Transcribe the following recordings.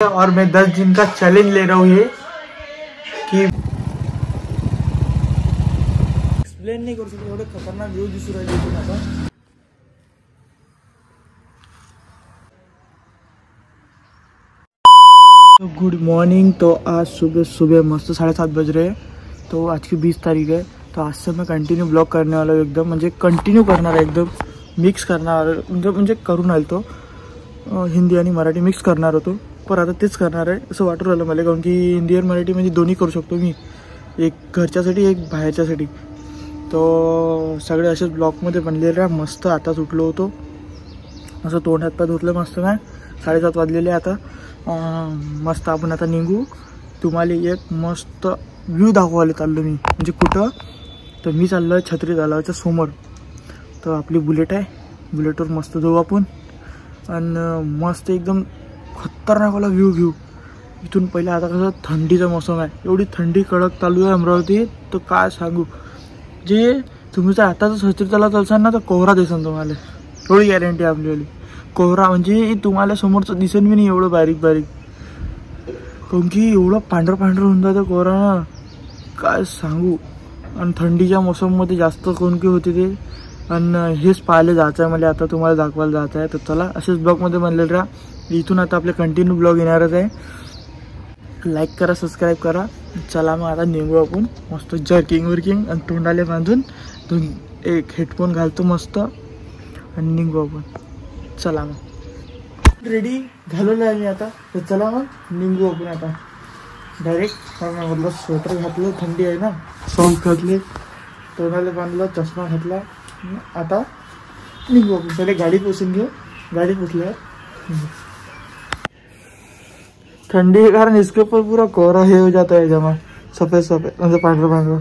और मैं 10 दिन का चैलेंज ले रहा हूँ ये कि एक्सप्लेन नहीं करू शकतो, एवढे खतरनाक व्ह्यू दिसू राहिले इथून आता। Good morning. तो आज सुबह मस्त 7:30 बज रहे हैं। तो आज की 20 तारीख है। तो आज से मैं कंटिन्यू ब्लॉग करने वाला हूँ, एकदम म्हणजे कंटिन्यू करणार आहे, एकदम मिक्स करणार म्हणजे करून आलो तो हिंदी आणि मराठी मिक्स करणार होतो, पण आता तेच करणार आहे असं वाटू राहिलं मला, कारण की हिंदी आणि मराठी म्हणजे दोन्ही करू शकतो मी, एक घरच्यासाठी एक बाहेरच्यासाठी। तो सगळे असेच ब्लॉगमध्ये बनलेले आहे। मस्त आताच उठलो होतो, असं तोंड हात पाय धुतलं मस्त नाही। 7:30 वाजलेले आता। मस्त आपण आता निघू। तुम्हाला एक मस्त व्ह्यू दाखवायला चाललो मी, म्हणजे कुठं तर मी चाललो आहे छत्री तलावाच्या समोर। तर आपली बुलेट आहे, बुलेटवर मस्त जाऊ आपण आणि मस्त एकदम खतरनाक वाला व्ह्यू घेऊ इथून। पहिले आता कसं थंडीचा मौसम आहे, एवढी थंडी कडक चालू आहे अमरावती, तर काय सांगू। जे तुम्ही जर आताच छत्री तलाव चालसाल ना तर कोहरा दिसेल तुम्हाला, एवढी गॅरंटी आपल्याली। कोहरा म्हणजे तुम्हाला समोरचं दिसेल मी नाही, एवढं बारीक बारीक, काऊन की एवढं पांढरं पांढरं होऊन जातं कोहरा ना, काय सांगू। आणि थंडीच्या मौसममध्ये जास्त कोण की होते ते, आणि हेच पाहायला जायचं आहे मला, आता तुम्हाला दाखवायला जायचं आहे। तर चला असेच ब्लॉगमध्ये बनलेलं राहा, इथून आता आपले कंटिन्यू ब्लॉग येणारच आहे। लाईक करा, सबस्क्राईब करा। चला मग आता निघू आपण मस्त जर्किंग वर्किंग आणि तोंडाले बांधून एक हेडफोन घालतो मस्त आणि निघू आपण। चला मग रेडी झालेलं आहे मी आता, तर चला मग निघू आपण आता डायरेक्ट। म्हटलं स्वेटर घातलं, थंडी आहे ना, सॉक्स घातले, तोंडाला बांधलं, चष्मा घातला, आता निघू आपण। पहिले गाडी पोचून घेऊ, गाडी पोचल्यावर ठंडी के कारण इसके ऊपर पूरा कोहरा हे हो जाता है जमा, सफेद सफेद म्हणजे पांढरं पांढरं।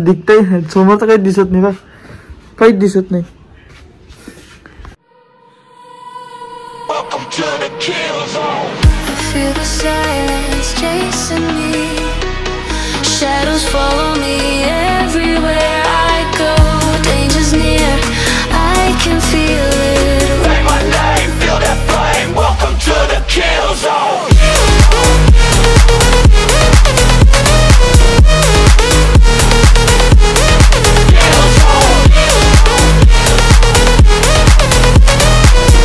दिखते ही समोर तर काही दिसत नाही, बस काहीच दिसत नाही। Shadows follow me everywhere I go. Danger's near, I can feel it. Write my name, feel that flame. Welcome to the kill zone. Kill zone.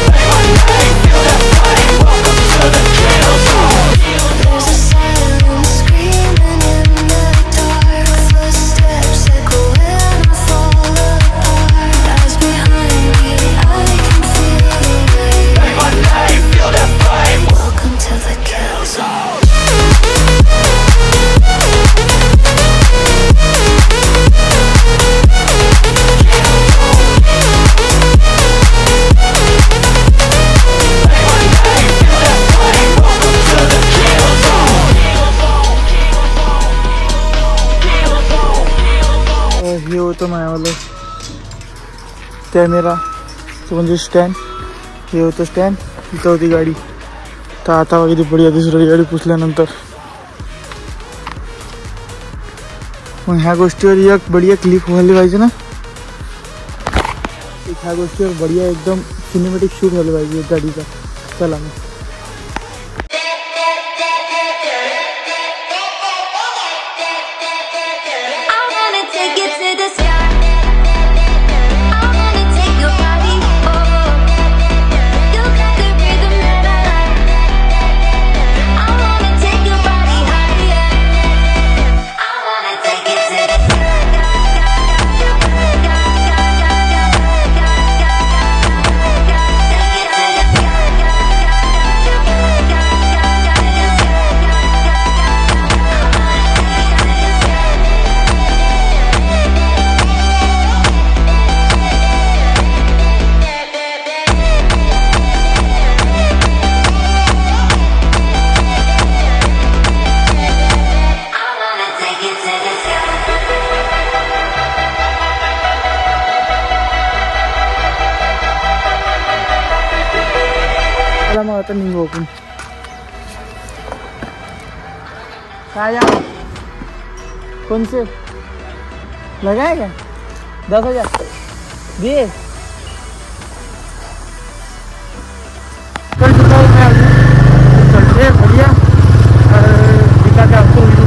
Write my name, feel that flame. Welcome to the kill zone. There's a silence screaming in the dark, footsteps echo when I fall apart. Eyes behind me, I can feel the weight. Say my name, feel that flame. Welcome to the kill zone. हे होतं माझ्यावालं camera, तो म्हणजे stand, हे होतं stand, इथं होती गाडी। तर आता किती बढिया दुसरी गाडी पुसल्यानंतर मग ह्या गोष्टीवर एक बढिया क्लिप व्हायला पाहिजे ना, ह्या गोष्टीवर बढिया एकदम सिनेमॅटिक शूट व्हायला पाहिजे गाडीचा। चला मग मग आता निघू आपण। काय कौन से लगाएगा 10,000 दिए चल चुका हूँ मैं अभी, चलते हैं बढ़िया और दिखाते आपको व्यू।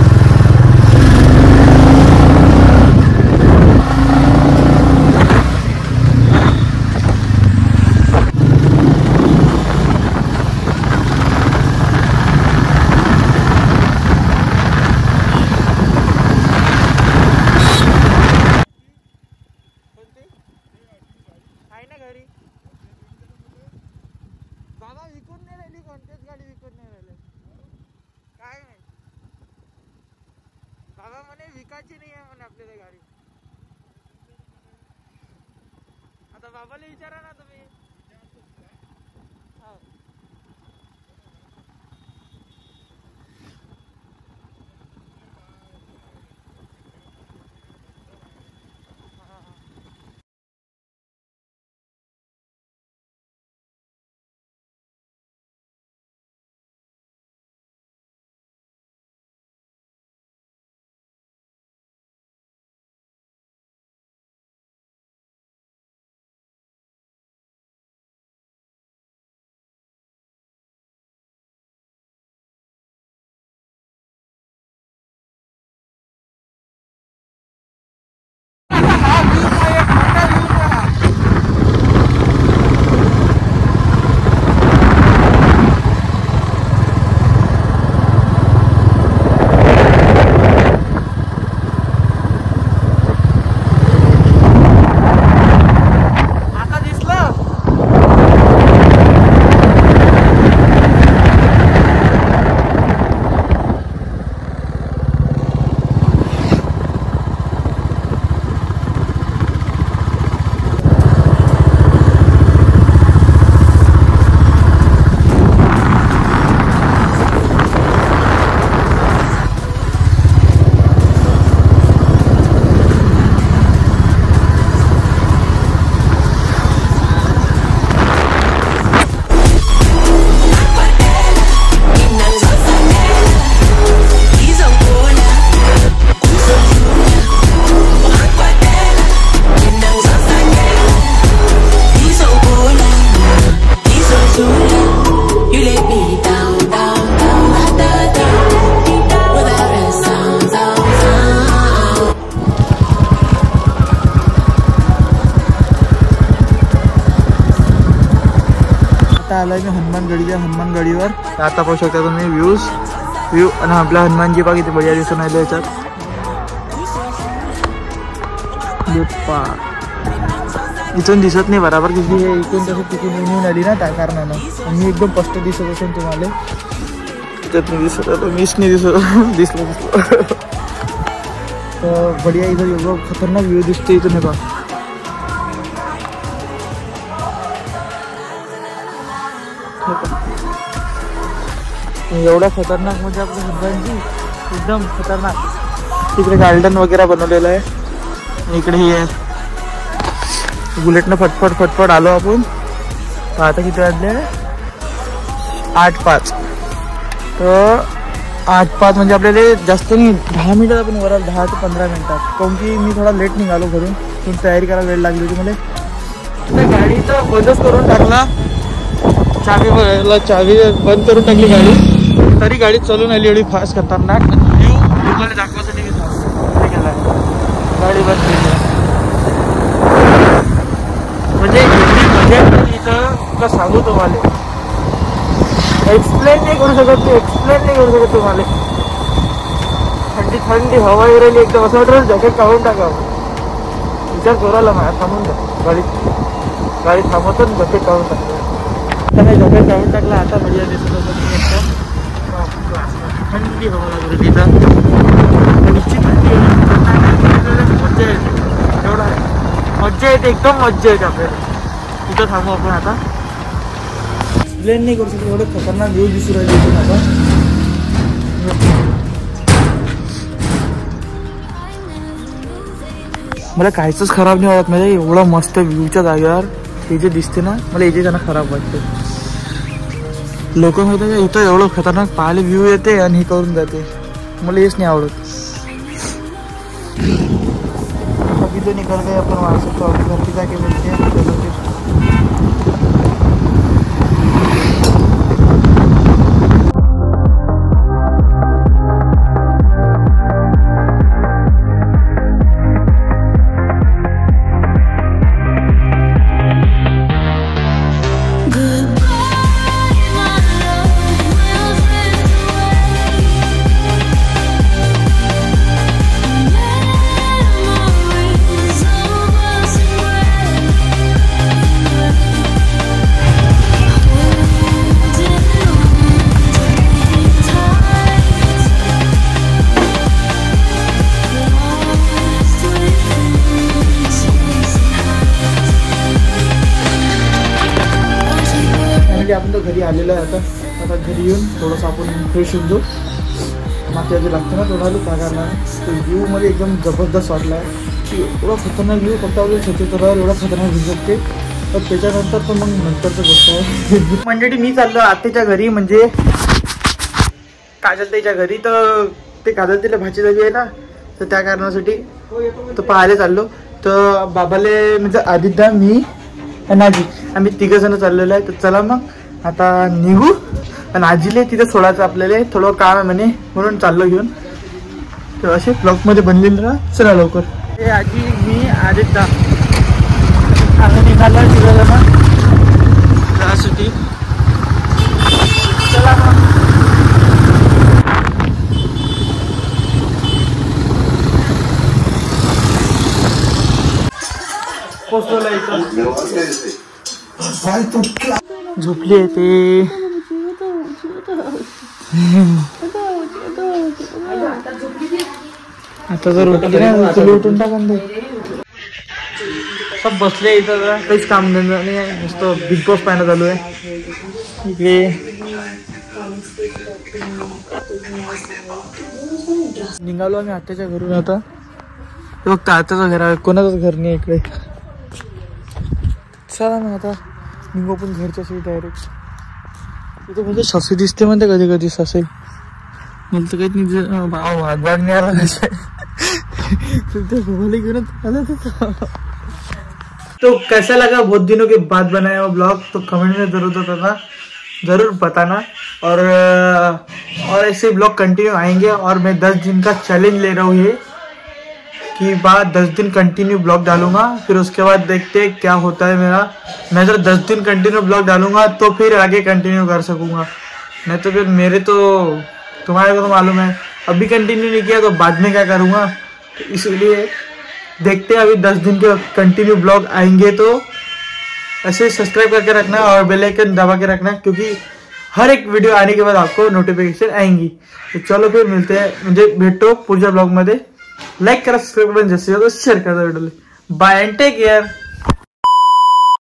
आहे ना घरी बाबा, विकून नाही राहिली, कोणतीच गाडी विकून नाही राहिली, काय नाही बाबा म्हणे विकायची नाही आहे म्हणे आपल्याला गाडी. आता बाबाला विचारा ना तुम्ही. हो. आता आलोय मी हनुमानगडीवर. आता पाहू शकता तुम्ही व्ह्यू आणि आपला हनुमानजी बघा किती बढिया दिसून राहिले याच्यात. इथून दिसत नाही बरोबर किती हे इथून तसं तिथून येऊन आली ना त्या कारणानं. मी एकदम स्पष्ट दिसत असेल तुम्हाला. त्यात नाही दिसत, मीच नाही दिसलं तर बढिया. इथं एवढं खतरनाक व्ह्यू दिसते इथून. हे बघा एवढा खतरनाक म्हणजे आपलं हनुमानजी एकदम खतरनाक. तिकडे गार्डन वगैरे बनवलेलं आहे. इकडे हे बुलेटनं फटफट आलो आपण. तर आता किती वाजले? 8:05. तर 8:05 म्हणजे आपल्याला जास्त नाही 10 मिनिटात आपण वर 10 ते 15 मिनिटात. काऊन की मी थोडा लेट निघालो घरून, पण तयारी करायला वेळ लागली होती मला. तर गाडीचा बंदच करून टाकला, चावी बंद करून टाकली गाडी. तरी गाडी चालून आली एवढी फास्ट खतरनाक. व्ह्यू तुम्हाला दाखवायसाठी मी केला गाडी बंद केली. म्हणजे एवढी मजा इथं का सांगू तुम्हाला, एक्सप्लेन नाही करू शकत तुम्हाला. थंडी हवा येऊ राहिली एकदम. असं वाटतं जॅकेट काढून टाकावं. विचार करायला माझ्या थांबून द्या. गाडी थांबवतो आणि जॅकेट काढून टाकतो. आता मी जॅकेट काढून टाकला. आता बढिया दिसत होतं मी एकदम. थंडी हवा लागली तिथं. निश्चित थंडी मज्जा येते. एवढा मज्जा येते, एकदम मज्जा येते आपल्याला. तिथं थांबू आपण आता. एक्सप्लेन नाही करू शकतो एवढं खतरनाक व्ह्यू दिसू राहिले इथून आता. मला काहीच खराब नाही वाटत. म्हणजे एवढं मस्त व्ह्यूच्या जागेवर हे जे दिसते ना, मला याचे त्यांना खराब वाटते. लोक म्हणतात इथं एवढं खतरनाक पाहायला व्ह्यू येते आणि हे करून जाते. मला हेच नाही आवडत. अभी तो निकल गए अपन वहाँ से. तो अभी घर की जाके मिलते हैं. फायनली आपण तो घरी आलेलो आहे. आता घरी येऊन थोडंसं आपण फ्रेश होऊन जाऊ. मागच्या जे लागतं ना थोडा त्या कारणाने तो व्ह्यू मध्ये एकदम जबरदस्त वाटला आहे की एवढा खतरनाक व्ह्यू फक्त आपल्या सत्यतरावर एवढा खतरनाक दिसू शकते. तर त्याच्यानंतर तर मग नंतरचं गोष्ट आहे. म्हणजे मी चाललो आत्याच्या घरी, म्हणजे काजलताईच्या घरी. तर ते काजलताईला भाची झाली आहे ना, तर त्या कारणासाठी तो पाहायला चाललो. तर बाबाले म्हणजे आदित्य, मी आणि आजी आम्ही 3 जण चाललेलो आहे. तर चला मग आता निघू. आणि आजीले तिथे सोडायचं आपल्याला, थोडं काम आहे म्हणे, म्हणून चाललो घेऊन. तर असे ब्लॉकमध्ये बनलेलं ना. चला लवकर. हे आजी, मी, आदित्य आता निघाला 3 जण त्यासाठी. चला मग. झोपली आहे ते. आता जर उठून टाकून दे. सब बसले इथं, काहीच काम धंदा नाही आहे, नुसतं बिग बॉस पाहणं चालू आहे इकडे. निघालो आम्ही आत्याच्या घरून. आता फक्त आत्याचं घर आहे, कोणाचंच घर नाही इकडे. चला ना आता निघू आपण घरच्या साठी डायरेक्ट. इथं म्हणजे ससे दिसते म्हणते कधी कधी. ससे मला तर काहीच नाही. वाघ नाही आला तो कैसा लगा, बहुत दिनों के बाद बनाया हुआ ब्लॉग, तो कमेंट में जरूर बताना. और ऐसे ब्लॉग कंटिन्यू आएंगे. और मैं 10 दिन का चैलेंज ले रहा हूँ ये, कि बाद 10 दिन कंटिन्यू ब्लॉग डालूंगा. फिर उसके बाद देखते हैं क्या होता है मेरा. मैं जब 10 दिन कंटिन्यू ब्लॉग डालूंगा तो फिर आगे कंटिन्यू कर सकूंगा. नहीं तो फिर मेरे तो तुम्हारे को तो मालूम है, अभी कंटिन्यू नहीं किया तो बाद में क्या करूँगा. तो इसलिए देखते हैं. अभी 10 दिन के कंटिन्यू ब्लॉग आएंगे तो ऐसे सब्सक्राइब करके रखना और बेल आइकन दबा के रखना, क्योंकि हर एक वीडियो आने के बाद आपको नोटिफिकेशन आएंगी. तो चलो फिर मिलते हैं, म्हणजे भेटतो पुढच्या ब्लॉग मध्ये. लाईक करा, सबस्क्राईब करा, जास्तीत जास्त शेअर करा व्हिडिओला. Bye and take care.